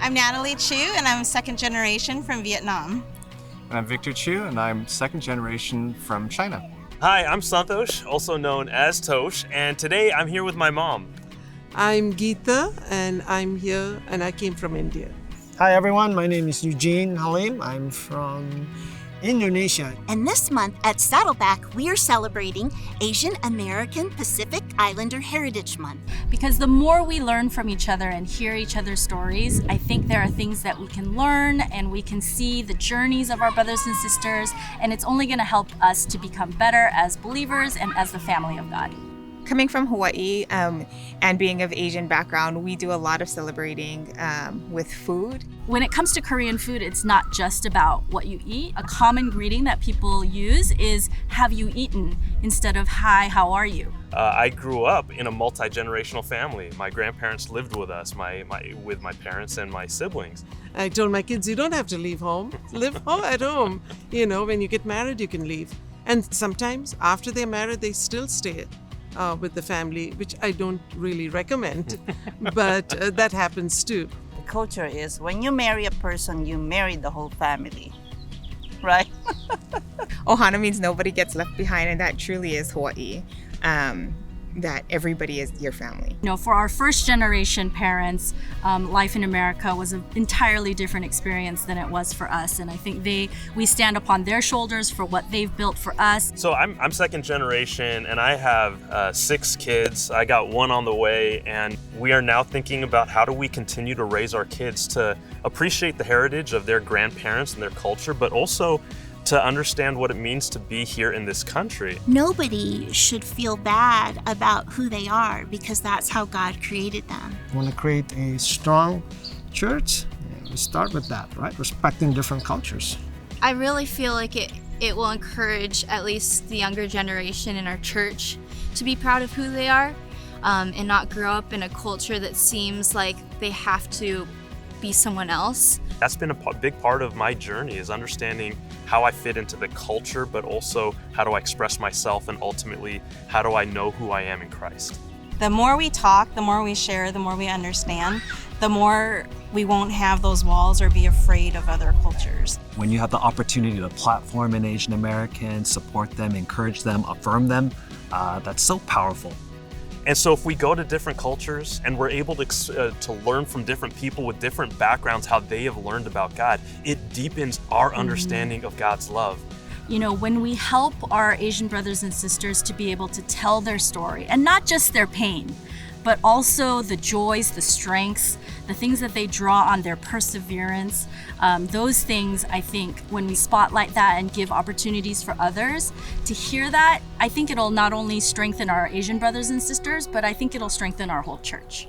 I'm Natalie Chu, and I'm second generation from Vietnam. And I'm Victor Chu, and I'm second generation from China. Hi, I'm Santosh, also known as Tosh, and today I'm here with my mom. I'm Geeta, and I'm here, and I came from India. Hi everyone, my name is Eugene Halim. I'm from Indonesia. And this month at Saddleback, we are celebrating Asian American Pacific Islander Heritage Month. Because the more we learn from each other and hear each other's stories, I think there are things that we can learn and we can see the journeys of our brothers and sisters, and it's only going to help us to become better as believers and as the family of God. Coming from Hawaii and being of Asian background, we do a lot of celebrating with food. When it comes to Korean food, it's not just about what you eat. A common greeting that people use is, "Have you eaten?" instead of, "Hi, how are you?" I grew up in a multi-generational family. My grandparents lived with us, with my parents and my siblings. I told my kids, you don't have to leave home. Live at home. You know, when you get married, you can leave. And sometimes after they're married, they still stay with the family, which I don't really recommend, but that happens too. The culture is when you marry a person, you marry the whole family, right? Ohana means nobody gets left behind, and that truly is Hawaii, that everybody is your family. You know, for our first generation parents, life in America was an entirely different experience than it was for us, and I think we stand upon their shoulders for what they've built for us. So I'm second generation, and I have 6 kids. I got one on the way, and we are now thinking about how do we continue to raise our kids to appreciate the heritage of their grandparents and their culture, but also to understand what it means to be here in this country. Nobody should feel bad about who they are because that's how God created them. We want to create a strong church. We start with that, right? Respecting different cultures. I really feel like it will encourage at least the younger generation in our church to be proud of who they are and not grow up in a culture that seems like they have to be someone else. That's been a big part of my journey, is understanding how I fit into the culture, but also how do I express myself, and ultimately, how do I know who I am in Christ? The more we talk, the more we share, the more we understand, the more we won't have those walls or be afraid of other cultures. When you have the opportunity to platform an Asian American, support them, encourage them, affirm them, that's so powerful. And so if we go to different cultures and we're able to learn from different people with different backgrounds how they have learned about God, it deepens our understanding of God's love. You know, when we help our Asian brothers and sisters to be able to tell their story, and not just their pain, but also the joys, the strengths, the things that they draw on, their perseverance, those things, I think, when we spotlight that and give opportunities for others to hear that, I think it'll not only strengthen our Asian brothers and sisters, but I think it'll strengthen our whole church.